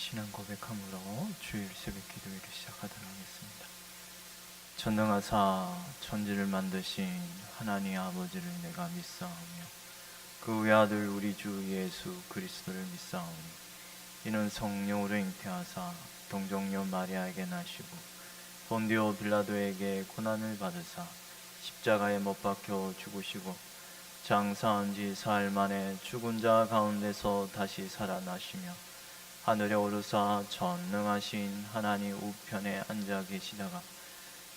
신앙 고백함으로 주일 새벽 기도회를 시작하도록 하겠습니다. 전능하사 천지를 만드신 하나님 아버지를 내가 믿사오며 그 외아들 우리 주 예수 그리스도를 믿사오니 이는 성령으로 잉태하사 동정녀 마리아에게 나시고 본디오 빌라도에게 고난을 받으사 십자가에 못 박혀 죽으시고 장사한 지 사흘 만에 죽은 자 가운데서 다시 살아나시며 하늘에 오르사 전능하신 하나님 우편에 앉아 계시다가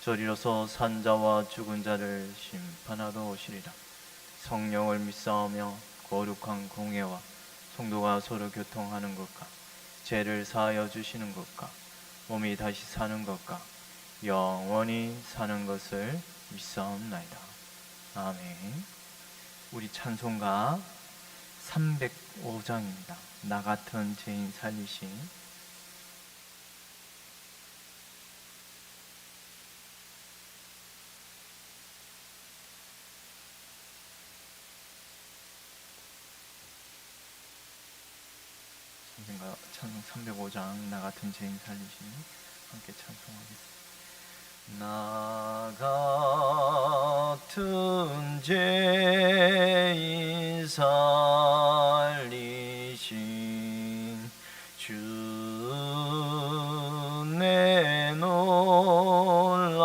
저리로서 산자와 죽은 자를 심판하러 오시리라. 성령을 믿사오며 거룩한 공예와 성도가 서로 교통하는 것과 죄를 사하여 주시는 것과 몸이 다시 사는 것과 영원히 사는 것을 믿사옵나이다. 아멘. 우리 찬송가 305장입니다. 나 같은 죄인 살리신. 찬송 305장 나 같은 죄인 살리신 함께 찬송하겠습니다. 나 같은 죄인 살리신 주 내 놀라워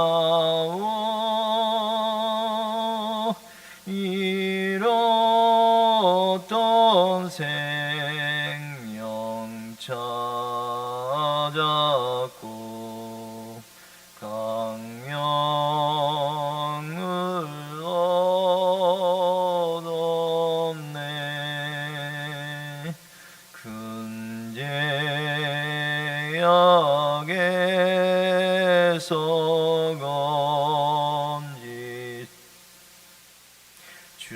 잃었던 생명 찾았고 강명을 얻었네. 큰 죄악에서 건지 주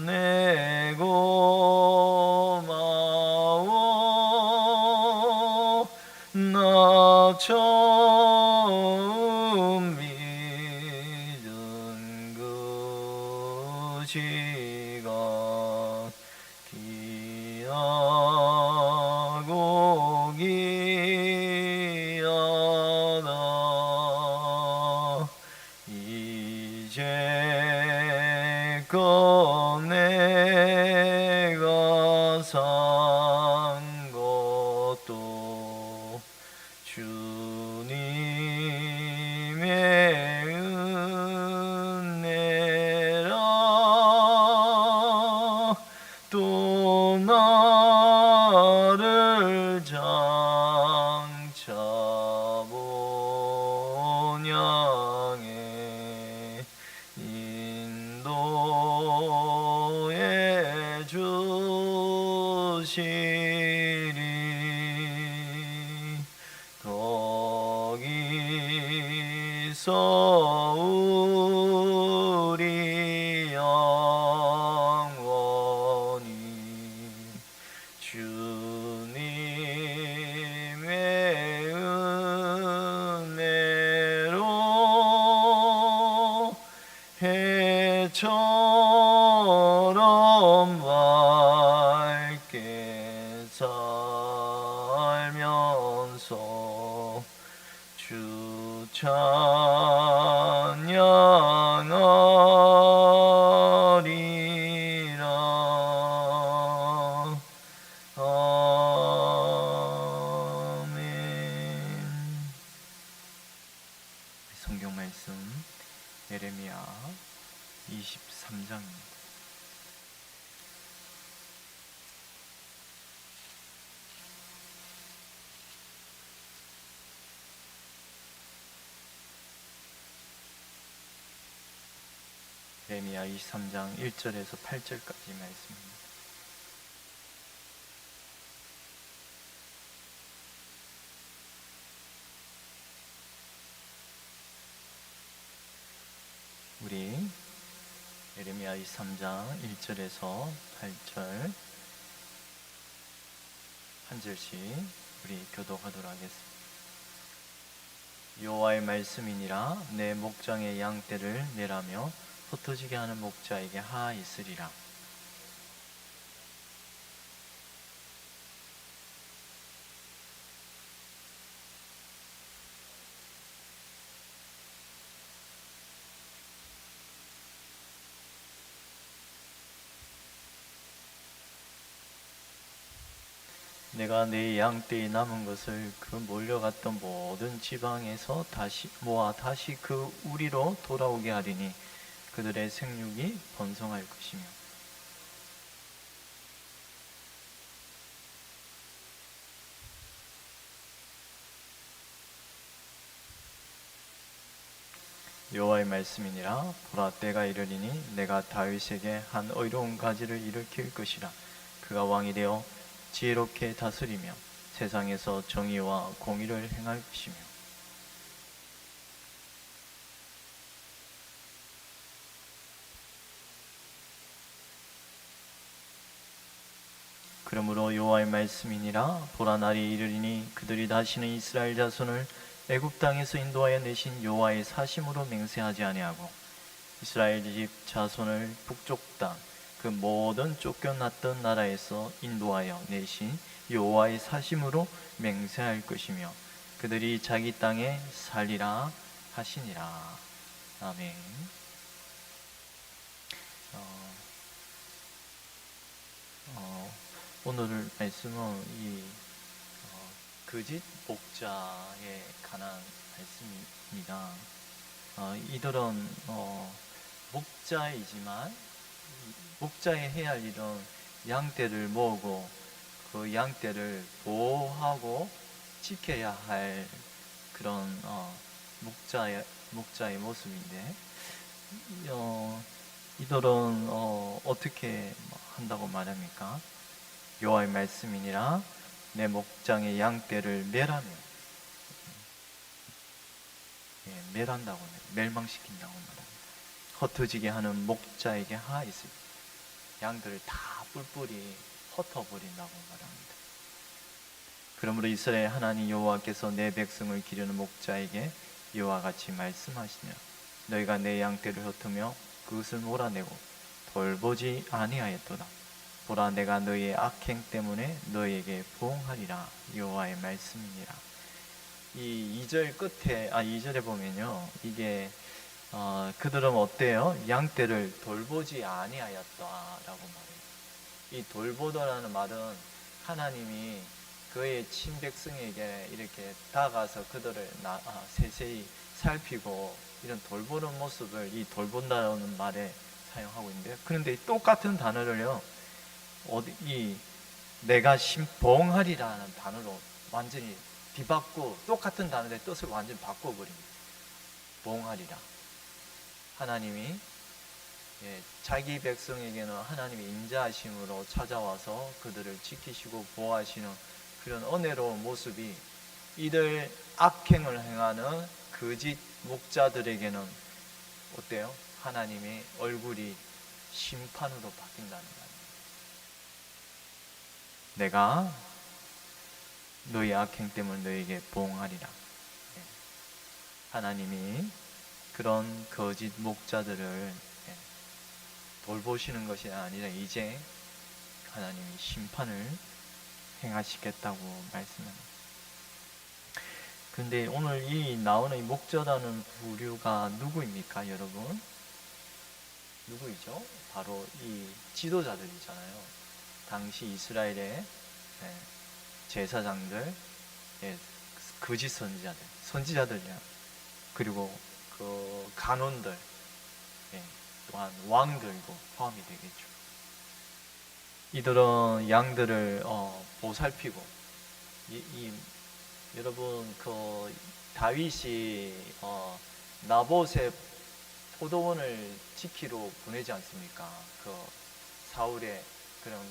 내 고마워. 나 처음 믿은 그 시간 귀하고 귀하다. 이제껏 내가 산 것도 주님의 은혜라. 또 나를 장차 본향에 인도해 주시리. 거기서 우리 영원히 주님의 은혜로 해처럼 밝게 살면서 주 찬양하리라. 아멘. 성경 말씀 예레미야 23장입니다. 예레미야 23장 1절에서 8절까지 말씀입니다. 우리 예레미야 23장 1절에서 8절 한 절씩 우리 교독하도록 하겠습니다. 여호와의 말씀이니라. 내 목장의 양떼를 내라며 흩어지게 하는 목자에게 하 있으리라. 내가 내 양떼에 남은 것을 그 몰려갔던 모든 지방에서 다시 모아 다시 그 우리로 돌아오게 하리니 그들의 생육이 번성할 것이며. 여호와의 말씀이니라. 보라, 때가 이르리니 내가 다윗에게 한 의로운 가지를 일으킬 것이라. 그가 왕이 되어 지혜롭게 다스리며 세상에서 정의와 공의를 행할 것이며. 그러므로 여호와의 말씀이니라. 보라, 날이 이르리니 그들이 다시는 이스라엘 자손을 애굽 땅에서 인도하여 내신 여호와의 사심으로 맹세하지 아니하고 이스라엘 집 자손을 북쪽 땅 그 모든 쫓겨났던 나라에서 인도하여 내신 여호와의 사심으로 맹세할 것이며 그들이 자기 땅에 살리라 하시니라. 아멘. 오늘 말씀은 이 거짓 목자에 관한 말씀입니다. 이들은 목자이지만 목자에 해야 할 일은 양떼를 모으고 그 양떼를 보호하고 지켜야 할 그런 목자의 모습인데, 이들은 어떻게 한다고 말합니까? 여호와의 말씀이니라. 내 목장의 양떼를 멸하며, 멸한다고, 멸망시킨다고 말합니다. 흩어지게 하는 목자에게 하하있습니다. 양들을 다 뿔뿔이 흩어버린다고 말합니다. 그러므로 이스라엘 하나님 여호와께서 내 백성을 기르는 목자에게 이와 같이 말씀하시며, 너희가 내 양떼를 흩으며 그것을 몰아내고 돌보지 아니하였도다. 보라, 내가 너희의 악행 때문에 너희에게 보응하리라. 여호와의 말씀이니라. 이 2절 끝에 2절에 보면요, 이게 그들은 어때요? 양떼를 돌보지 아니하였다라고 말해요. 이 돌보다라는 말은 하나님이 그의 친백성에게 이렇게 다가가서 그들을 세세히 살피고 이런 돌보는 모습을 이 돌본다는 말에 사용하고 있는데요. 그런데 똑같은 단어를요, 이 내가 보응하리라는 단어로 완전히 뒤바꾸고 똑같은 단어의 뜻을 완전히 바꿔버립니다. 보응하리라. 하나님이 자기 백성에게는 하나님의 인자하심으로 찾아와서 그들을 지키시고 보호하시는 그런 은혜로운 모습이 이들 악행을 행하는 거짓 목자들에게는 어때요? 하나님의 얼굴이 심판으로 바뀐다는 거예요. 내가 너희 악행 때문에 너에게 보응하리라. 하나님이 그런 거짓 목자들을 돌보시는 것이 아니라 이제 하나님이 심판을 행하시겠다고 말씀합니다. 그런데 오늘 이 나오는 이 목자라는 부류가 누구입니까, 여러분? 누구이죠? 바로 이 지도자들이잖아요. 당시 이스라엘의 제사장들, 거짓 선지자들이야. 그리고 그 간원들, 또한 왕들도 포함이 되겠죠. 이들은 양들을 보살피고, 여러분 그 다윗이 나봇의 포도원을 지키러 보내지 않습니까? 그 사울의 그런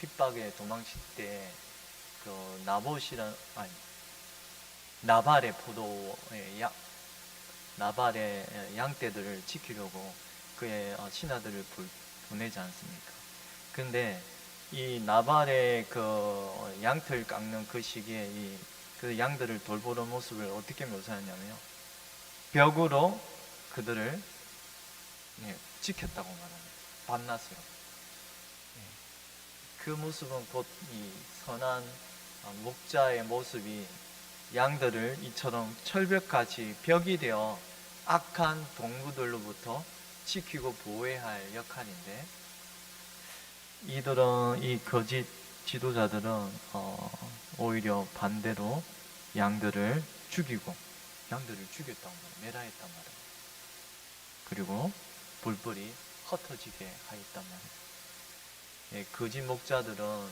핍박에 도망칠 때 그 나발의 나발의 양떼들을 지키려고 그의 신하들을 보내지 않습니까? 근데 이 나발의 그 양털 깎는 그 시기에 그 양들을 돌보는 모습을 어떻게 묘사하냐면요, 벽으로 그들을 지켰다고 말합니다. 밤낮으로. 그 모습은 곧 이 선한 목자의 모습이 양들을 이처럼 철벽같이 벽이 되어 악한 동무들로부터 지키고 보호해야 할 역할인데, 이들은 이 거짓 지도자들은 오히려 반대로 양들을 죽였다고 말해요. 멸하였단 말이에요. 그리고 불벌이 흩어지게 하였단 말이에요. 거짓 목자들은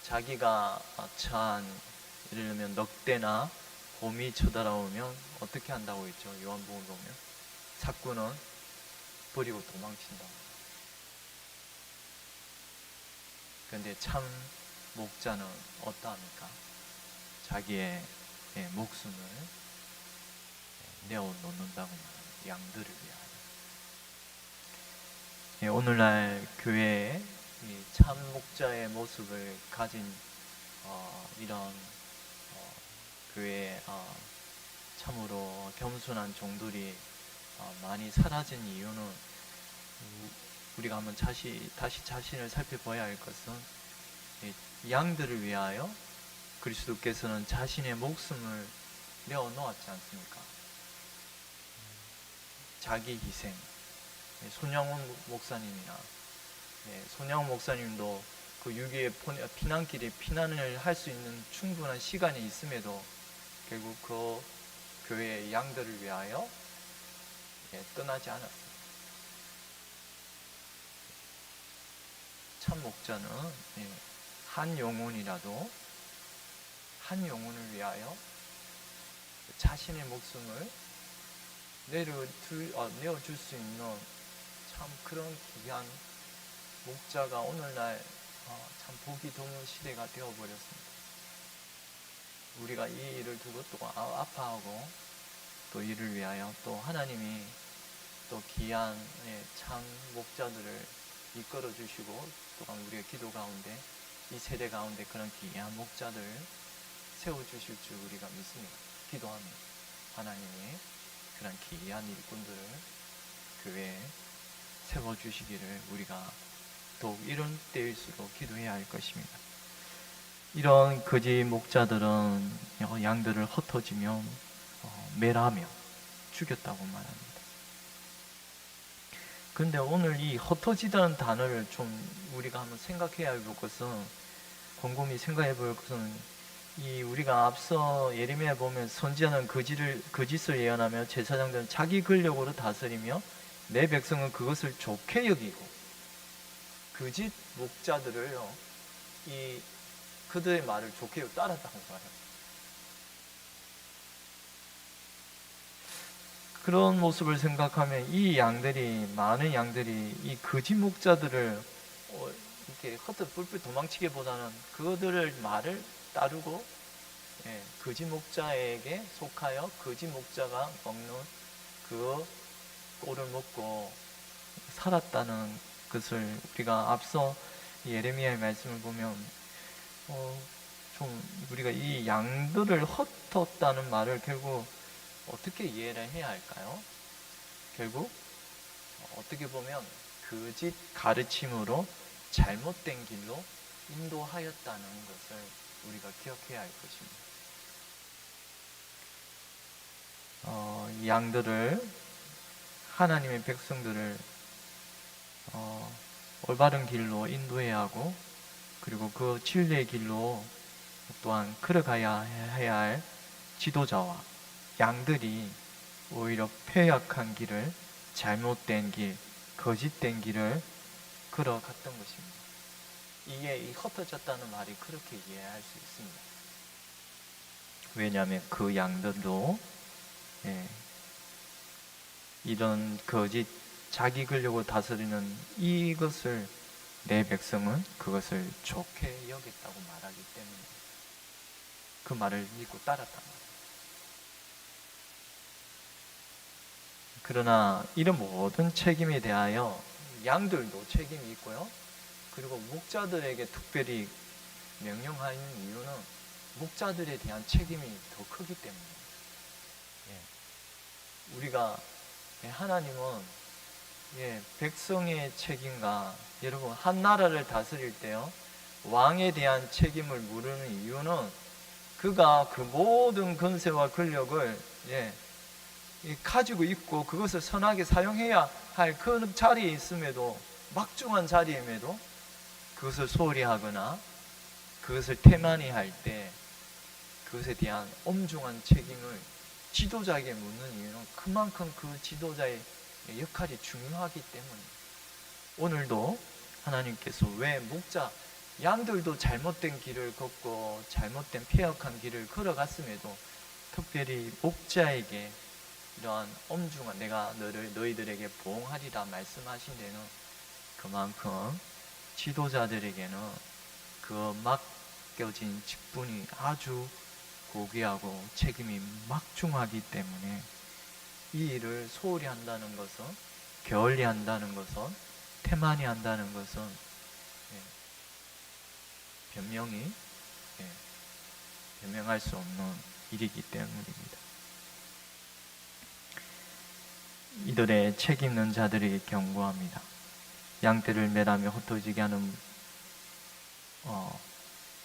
자기가 처한, 예를 들면 넉대나 곰이 쳐들어오면 어떻게 한다고 했죠? 요한복음 보면 사꾼은 버리고 도망친다. 그런데 참 목자는 어떠합니까? 자기의 목숨을 내어놓는다고 말합니다. 양들을 위하여. 오늘날 교회에 참 목자의 모습을 가진 이런 교회에 참으로 겸손한 종들이 많이 사라진 이유는, 우리가 한번 다시 자신을 살펴봐야 할 것은, 양들을 위하여 그리스도께서는 자신의 목숨을 내어 놓았지 않습니까? 자기 희생. 손양훈 목사님이나 손양훈 목사님도 그 6.25 피난길에 피난을 할 수 있는 충분한 시간이 있음에도 결국 그 교회의 양들을 위하여 떠나지 않았습니다. 참 목자는 한 영혼을 위하여 자신의 목숨을 내어줄 수 있는 참 그런 귀한 목자가 오늘날 참 보기 드문 시대가 되어버렸습니다. 우리가 이 일을 두고 또 아파하고, 또 이를 위하여 또 하나님이 또 귀한 참 목자들을 이끌어 주시고, 또한 우리의 기도 가운데, 이 세대 가운데 그런 귀한 목자들 세워주실 줄 우리가 믿습니다. 기도합니다. 하나님이 그런 귀한 일꾼들을 교회에 세워주시기를 우리가 더욱 이런 때일수록 기도해야 할 것입니다. 이런 거짓 목자들은 양들을 흩어지며 멸하며 죽였다고 말합니다. 그런데 오늘 이 흩어지다는 단어를 좀 우리가 한번 생각해야 할 것은, 곰곰이 생각해 볼 것은, 우리가 앞서 예레미야 보면 선지자는 거짓을 예언하며 제사장들은 자기 근력으로 다스리며 내 백성은 그것을 좋게 여기고, 거짓 목자들을요, 그들의 말을 좋게 따랐다고 말해요. 그런 모습을 생각하면 많은 양들이 이 거짓 목자들을 이렇게 뿔뿔 도망치기보다는 그들의 말을 따르고, 거짓 목자에게 속하여 거짓 목자가 먹는 그 꼴을 먹고 살았다는 것을 우리가 앞서 예레미야의 말씀을 보면 좀 우리가 이 양들을 흩었다는 말을 결국 어떻게 이해를 해야 할까요? 결국 어떻게 보면 거짓 가르침으로 잘못된 길로 인도하였다는 것을 우리가 기억해야 할 것입니다. 이 양들을, 하나님의 백성들을 올바른 길로 인도해야 하고, 그리고 그 진리의 길로 또한 걸어가야 해야 할 지도자와 양들이 오히려 폐역한 길을, 잘못된 길, 거짓된 길을 걸어갔던 것입니다. 이게 이 흩어졌다는 말이 그렇게 이해할 수 있습니다. 왜냐하면 그 양들도 이런 거짓 자기 근력으로 다스리는 이것을, 내 백성은 그것을 좋게 여겼다고 말하기 때문에 그 말을 믿고 따랐단 말이에요. 그러나 이런 모든 책임에 대하여 양들도 책임이 있고요, 그리고 목자들에게 특별히 명령하는 이유는 목자들에 대한 책임이 더 크기 때문이에요. 우리가, 하나님은 백성의 책임과, 여러분 한 나라를 다스릴 때요, 왕에 대한 책임을 물으는 이유는 그가 그 모든 권세와 권력을 가지고 있고 그것을 선하게 사용해야 할 그 자리에 있음에도, 막중한 자리임에도 그것을 소홀히 하거나 그것을 태만히 할 때 그것에 대한 엄중한 책임을 지도자에게 묻는 이유는 그만큼 그 지도자의 역할이 중요하기 때문입니다. 오늘도 하나님께서 왜 목자, 양들도 잘못된 길을 걷고 잘못된 폐역한 길을 걸어갔음에도 특별히 목자에게 이러한 엄중한 내가 너희들에게 보응하리라 말씀하신 데는 그만큼 지도자들에게는 그 맡겨진 직분이 아주 고귀하고 책임이 막중하기 때문에 이 일을 소홀히 한다는 것은, 게을리 한다는 것은, 태만히 한다는 것은 변명할 수 없는 일이기 때문입니다. 이들의 책 있는 자들에게 경고합니다. 양떼를 매라며 흩어지게 하는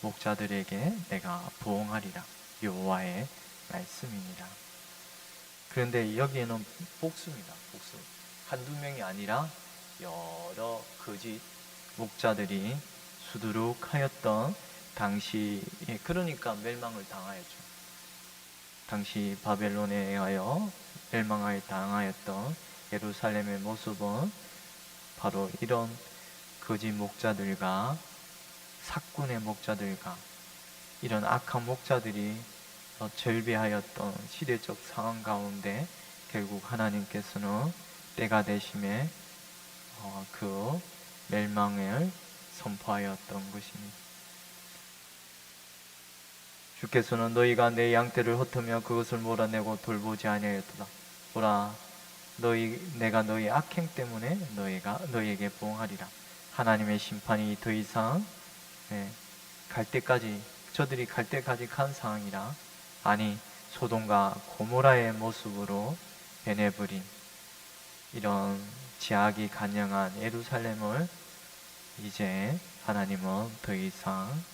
목자들에게 내가 보응하리라. 여호와의 말씀이니라. 그런데 여기에는 복수입니다. 복수. 한두 명이 아니라 여러 거짓 목자들이 수두룩하였던 당시에, 그러니까 멸망을 당하였죠. 당시 바벨론에 의하여 멸망을 당하였던 예루살렘의 모습은 바로 이런 거짓 목자들과 사꾼의 목자들과 이런 악한 목자들이 절비하였던 시대적 상황 가운데 결국 하나님께서는 때가 되심에 그 멸망을 선포하였던 것입니다. 주께서는 너희가 내 양떼를 흩으며 그것을 몰아내고 돌보지 아니하였도다. 보라, 내가 너희 악행 때문에 너희에게 보응하리라. 하나님의 심판이 더 이상 저들이 갈 때까지 간 상황이라. 아니, 소돔과 고모라의 모습으로 변해버린 이런 제약이 간영한 예루살렘을 이제 하나님은 더 이상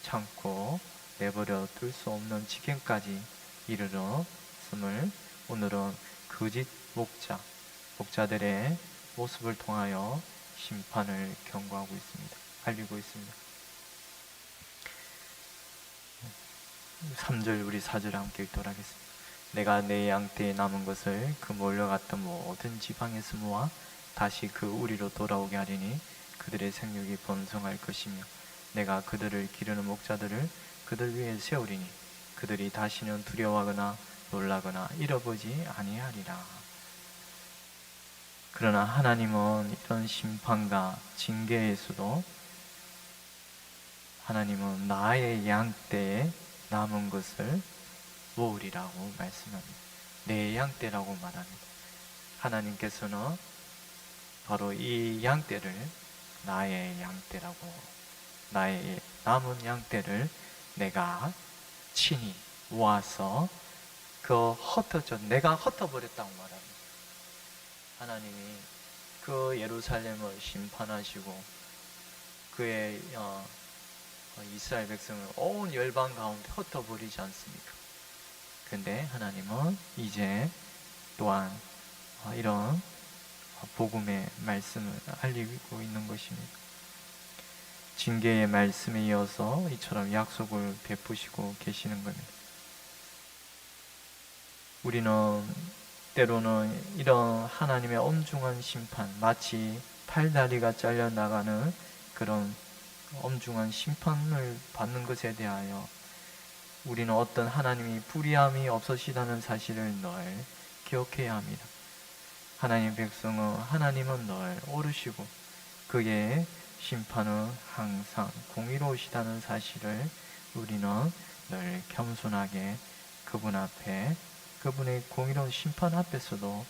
참고 내버려 둘 수 없는 지경까지 이르렀음을 오늘은 거짓 목자들의 모습을 통하여 심판을 경고하고 있습니다. 알리고 있습니다. 3절 우리 4절 함께 읽도록 하겠습니다. 내가 내 양떼에 남은 것을 그 몰려갔던 모든 지방에서 모아 다시 그 우리로 돌아오게 하리니 그들의 생육이 번성할 것이며 내가 그들을 기르는 목자들을 그들 위에 세우리니 그들이 다시는 두려워하거나 놀라거나 잃어보지 아니하리라. 그러나 하나님은 이런 심판과 징계에서도 하나님은 나의 양떼에 남은 것을 모으리라고 말씀합니다. 내 양떼라고 말합니다. 하나님께서는 바로 이 양떼를 나의 양떼라고, 나의 남은 양떼를 내가 친히 모아서 내가 흩어버렸다고 말합니다. 하나님이 그 예루살렘을 심판하시고 그의 이스라엘 백성을 온 열방 가운데 흩어버리지 않습니까? 그런데 하나님은 이제 또한 이런 복음의 말씀을 알리고 있는 것입니다. 징계의 말씀에 이어서 이처럼 약속을 베푸시고 계시는 겁니다. 우리는 때로는 이런 하나님의 엄중한 심판, 마치 팔다리가 잘려나가는 그런 엄중한 심판을 받는 것에 대하여 우리는 어떤 하나님이 불의함이 없으시다는 사실을 늘 기억해야 합니다. 하나님 백성은 하나님은 늘 옳으시고 그의 심판은 항상 공의로우시다는 사실을 우리는 늘 겸손하게 그분 앞에, 그분의 공의로운 심판 앞에서도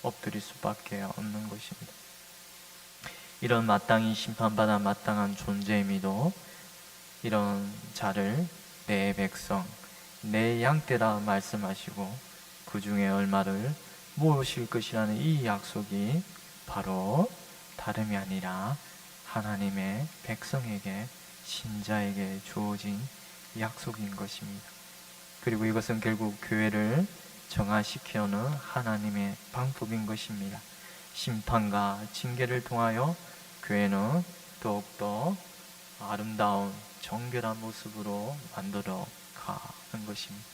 엎드릴 수밖에 없는 것입니다. 이런 마땅히 심판받아 마땅한 존재임에도 이런 자를 내 백성, 내 양떼라 말씀하시고 그 중에 얼마를 모으실 것이라는 이 약속이 바로 다름이 아니라 하나님의 백성에게, 신자에게 주어진 약속인 것입니다. 그리고 이것은 결국 교회를 정화시켜는 하나님의 방법인 것입니다. 심판과 징계를 통하여 교회는 더욱더 아름다운 정결한 모습으로 만들어 가는 것입니다.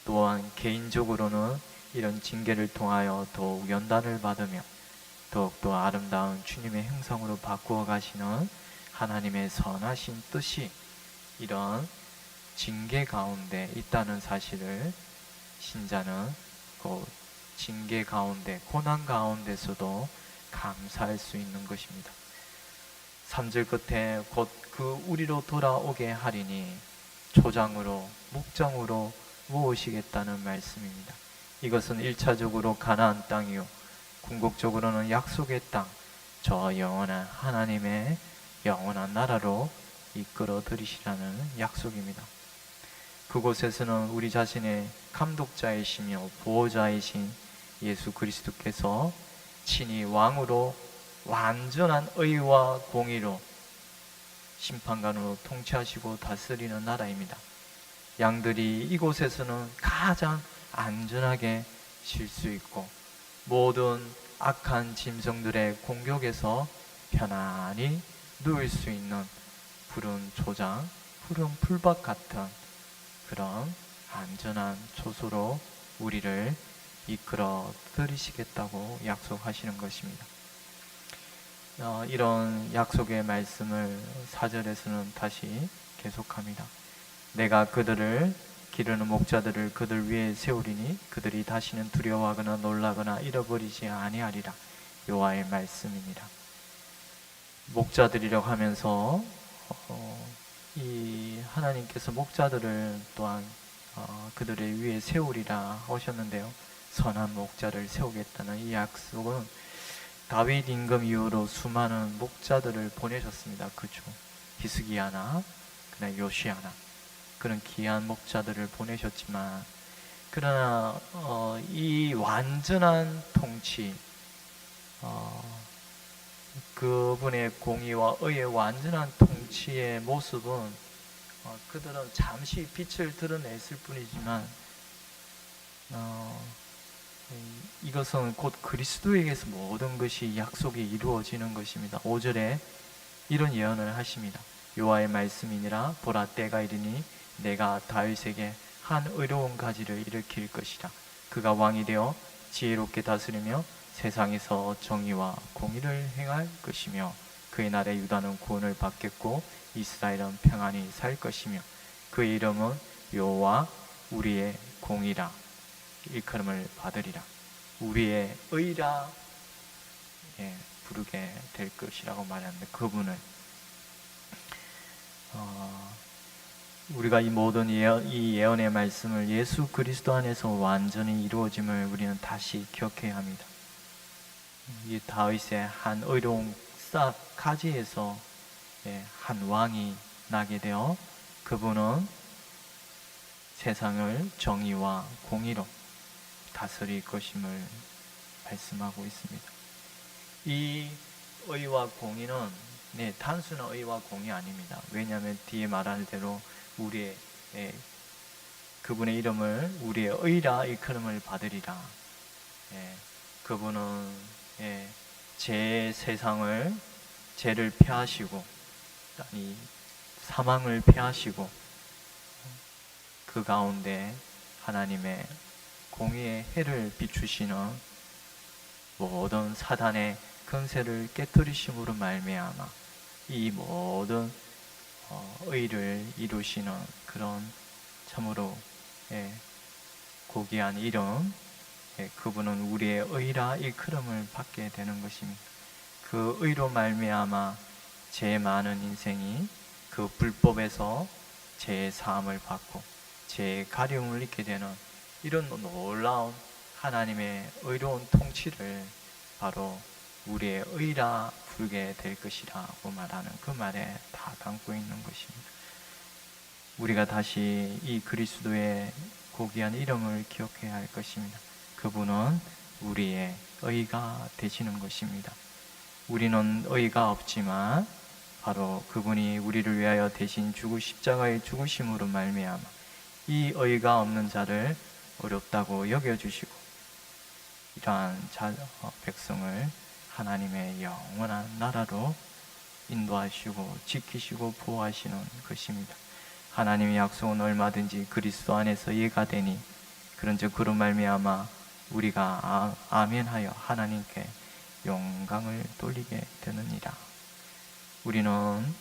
또한 개인적으로는 이런 징계를 통하여 더욱 연단을 받으며 더욱더 아름다운 주님의 형상으로 바꾸어 가시는 하나님의 선하신 뜻이 이런 징계 가운데 있다는 사실을 신자는 그 징계 가운데, 고난 가운데서도 감사할 수 있는 것입니다. 3절 끝에 곧 그 우리로 돌아오게 하리니 초장으로 목장으로 모으시겠다는 말씀입니다. 이것은 1차적으로 가나안 땅이요, 궁극적으로는 약속의 땅, 저 영원한 하나님의 영원한 나라로 이끌어 들이시라는 약속입니다. 그곳에서는 우리 자신의 감독자이시며 보호자이신 예수 그리스도께서 친히 왕으로 완전한 의와 공의로 심판관으로 통치하시고 다스리는 나라입니다. 양들이 이곳에서는 가장 안전하게 쉴 수 있고 모든 악한 짐승들의 공격에서 편안히 누울 수 있는 푸른 초장, 푸른 풀밭 같은 그런 안전한 초소로 우리를 이끌어 들이시겠다고 약속하시는 것입니다. 이런 약속의 말씀을 4절에서는 다시 계속합니다. 내가 그들을 기르는 목자들을 그들 위에 세우리니 그들이 다시는 두려워하거나 놀라거나 잃어버리지 아니하리라. 여호와의 말씀이니라. 목자들이라고 하면서 이 하나님께서 목자들을 또한 그들의 위에 세우리라 하셨는데요. 선한 목자를 세우겠다는 이 약속은 다윗 임금 이후로 수많은 목자들을 보내셨습니다. 그죠? 히스기야나 그다음 요시야나 그런 귀한 목자들을 보내셨지만 그러나 이 완전한 통치, 그분의 공의와 의의 완전한 통치의 모습은 그들은 잠시 빛을 드러냈을 뿐이지만 이것은 곧 그리스도에게서 모든 것이 약속이 이루어지는 것입니다. 5절에 이런 예언을 하십니다. 여호와의 말씀이니라. 보라, 때가 이르니 내가 다윗에게 한 의로운 가지를 일으킬 것이라. 그가 왕이 되어 지혜롭게 다스리며 세상에서 정의와 공의를 행할 것이며 그의 날에 유다는 구원을 받겠고 이스라엘은 평안히 살 것이며 그의 이름은 여호와 우리의 공의라 일컬음을 받으리라. 우리의 의라 부르게 될 것이라고 말하는데 그분을 우리가 이 모든 이 예언의 말씀을 예수 그리스도 안에서 완전히 이루어짐을 우리는 다시 기억해야 합니다. 이 다윗의 한 의로운 싹 가지에서 한 왕이 나게 되어 그분은 세상을 정의와 공의로 다스릴 것임을 말씀하고 있습니다. 이 의와 공의는 단순한 의와 공의 아닙니다. 왜냐하면 뒤에 말할 대로 우리의 그분의 이름을 우리의 의라 일컬음을 받으리라. 그분은 세상을 죄를 폐하시고 이 사망을 폐하시고 그 가운데 하나님의 공의의 해를 비추시는 모든 사단의 권세를 깨뜨리심으로 말미암아 이 모든 의를 이루시는 그런 참으로 고귀한 이름, 그분은 우리의 의라 일컬음을 받게 되는 것입니다. 그 의로 말미암아 죄 많은 인생이 그 불법에서 죄의 사함을 받고 죄의 가려움을 입게 되는 이런 놀라운 하나님의 의로운 통치를 바로 우리의 의라 부르게 될 것이라고 말하는 그 말에 다 담고 있는 것입니다. 우리가 다시 이 그리스도의 고귀한 이름을 기억해야 할 것입니다. 그분은 우리의 의가 되시는 것입니다. 우리는 의가 없지만 바로 그분이 우리를 위하여 대신 십자가의 죽으심으로 말미암아 이 의가 없는 자를 어렵다고 여겨주시고 이러한 백성을 하나님의 영원한 나라로 인도하시고 지키시고 보호하시는 것입니다. 하나님의 약속은 얼마든지 그리스도 안에서 예가 되니 그런즉 그로 말미암아 우리가 아멘하여 하나님께 영광을 돌리게 되느니라. 우리는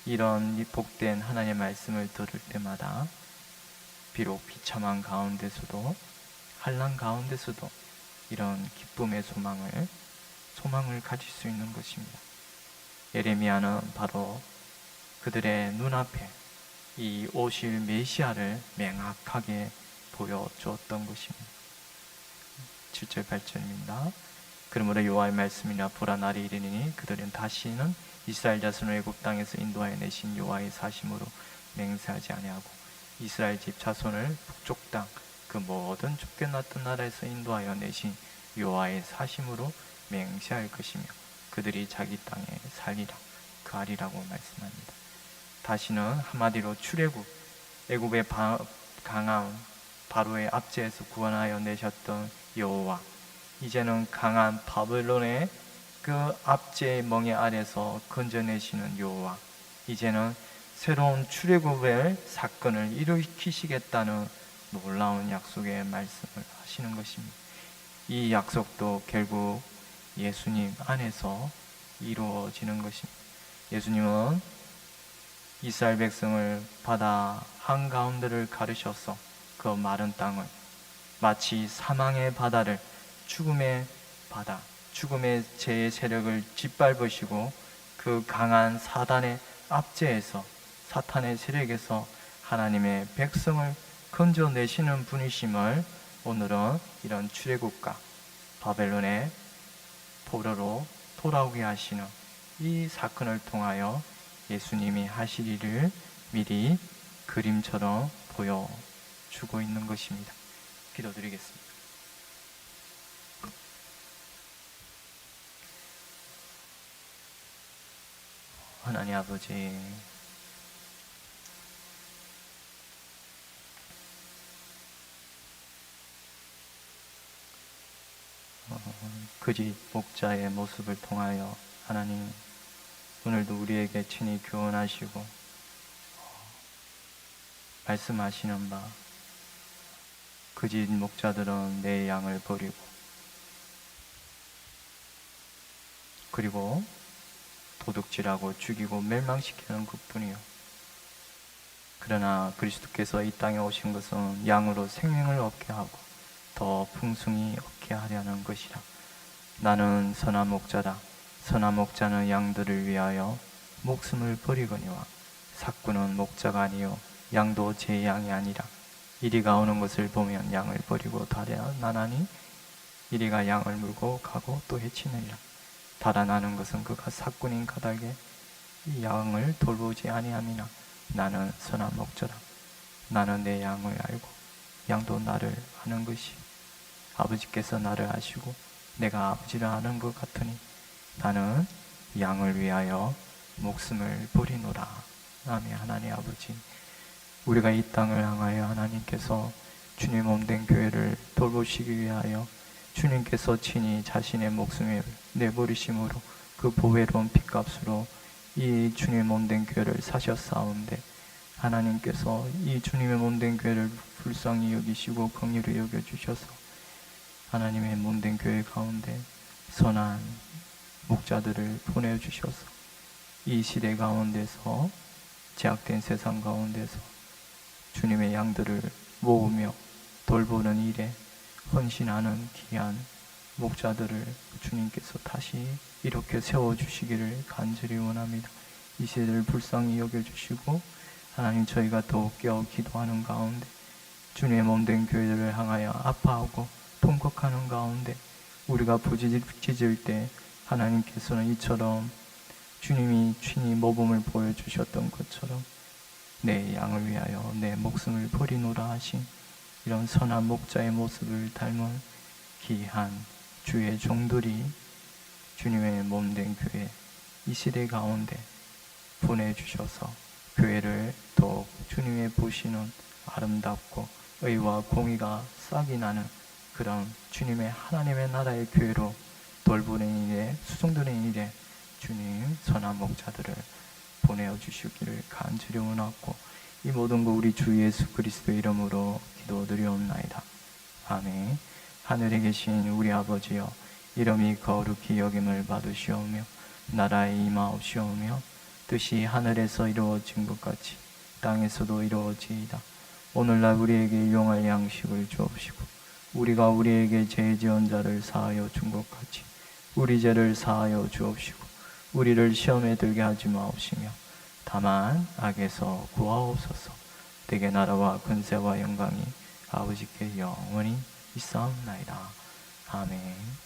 이런 복된 하나님의 말씀을 들을 때마다 비록 비참한 가운데서도 환난 가운데서도 이런 기쁨의 소망을 가질 수 있는 것입니다. 예레미야는 바로 그들의 눈앞에 이 오실 메시아를 명확하게 보여주었던 것입니다. 7절 8절입니다. 그러므로 여호와의 말씀이나 보라 날이 이르니 그들은 다시는 이스라엘 자손을 애굽 땅에서 인도하여 내신 여호와의 사심으로 맹세하지 아니하고 이스라엘 집 자손을 북쪽 땅 그 모든 쫓겨났던 나라에서 인도하여 내신 여호와의 사심으로 맹세할 것이며 그들이 자기 땅에 살리라 그 하리라고 말씀합니다. 다시는 한마디로 출애굽 애굽의 강한 바로의 압제에서 구원하여 내셨던 여호와, 이제는 강한 바벨론의 그 압제의 멍에 아래서 건져내시는 여호와, 이제는 새로운 출애굽의 사건을 일으키시겠다는 놀라운 약속의 말씀을 하시는 것입니다. 이 약속도 결국 예수님 안에서 이루어지는 것입니다. 예수님은 이스라엘 백성을 바다 한가운데를 가르셔서 그 마른 땅을 마치 사망의 바다를 죽음의 바다, 죽음의 죄의 세력을 짓밟으시고 그 강한 사단의 압제에서 사탄의 세력에서 하나님의 백성을 건져내시는 분이심을 오늘은 이런 출애굽과 바벨론의 포로로 돌아오게 하시는 이 사건을 통하여 예수님이 하실 일을 미리 그림처럼 보여주고 있는 것입니다. 기도드리겠습니다. 하나님 아버지, 거짓 목자의 모습을 통하여 하나님 오늘도 우리에게 친히 교훈하시고 말씀하시는 바, 거짓 목자들은 내 양을 버리고 그리고 도둑질하고 죽이고 멸망시키는 것뿐이요, 그러나 그리스도께서 이 땅에 오신 것은 양으로 생명을 얻게 하고 더 풍성히 얻게 하려는 것이라. 나는 선한 목자다. 선한 목자는 양들을 위하여 목숨을 버리거니와 삭구는 목자가 아니요 양도 제 양이 아니라 이리가 오는 것을 보면 양을 버리고 달아나니 이리가 양을 물고 가고 또 해치느니라. 달아나는 것은 그가 삭군인 까닭에 이 양을 돌보지 아니함이나 나는 선한 목자다. 나는 내 양을 알고 양도 나를 아는 것이 아버지께서 나를 아시고 내가 아버지를 아는 것 같으니 나는 양을 위하여 목숨을 버리노라. 아멘. 하나님 아버지, 우리가 이 땅을 향하여 하나님께서 주님 몸된 교회를 돌보시기 위하여 주님께서 친히 자신의 목숨을 내버리심으로 그 보배로운 핏값으로 이 주님 몸된 교회를 사셨사온데, 하나님께서 이 주님의 몸된 교회를 불쌍히 여기시고 긍휼히 여겨주셔서 하나님의 몸된 교회 가운데 선한 목자들을 보내주셔서 이 시대 가운데서, 제약된 세상 가운데서 주님의 양들을 모으며 돌보는 일에 헌신하는 귀한 목자들을 주님께서 다시 이렇게 세워주시기를 간절히 원합니다. 이 시대를 불쌍히 여겨주시고 하나님, 저희가 더욱 깨어 기도하는 가운데 주님의 몸된 교회들을 향하여 아파하고 통곡하는 가운데 우리가 부지질 때 하나님께서는 이처럼 주님이 친히 모범을 보여주셨던 것처럼 내 양을 위하여 내 목숨을 버리노라 하신 이런 선한 목자의 모습을 닮은 귀한 주의 종들이 주님의 몸된 교회 이 시대 가운데 보내주셔서 교회를 더욱 주님의 보시는 아름답고 의와 공의가 싹이 나는 그런 주님의 하나님의 나라의 교회로 돌보는 일에, 수종드는 일에 주님 선한 목자들을 보내어 주시기를 간절히 원하고 이 모든 거 우리 주 예수 그리스도 이름으로 기도드리옵나이다. 아멘. 하늘에 계신 우리 아버지여, 이름이 거룩히 여김을 받으시오며 나라에 임하옵시오며 뜻이 하늘에서 이루어진 것 같이 땅에서도 이루어지이다. 오늘날 우리에게 일용할 양식을 주옵시고 우리가 우리에게 죄 지은 자를 사하여 준 것 같이 우리 죄를 사하여 주옵시고 우리를 시험에 들게 하지 마옵시며 다만 악에서 구하옵소서. 대개 나라와 근세와 영광이 아버지께 영원히 있사옵나이다. 아멘.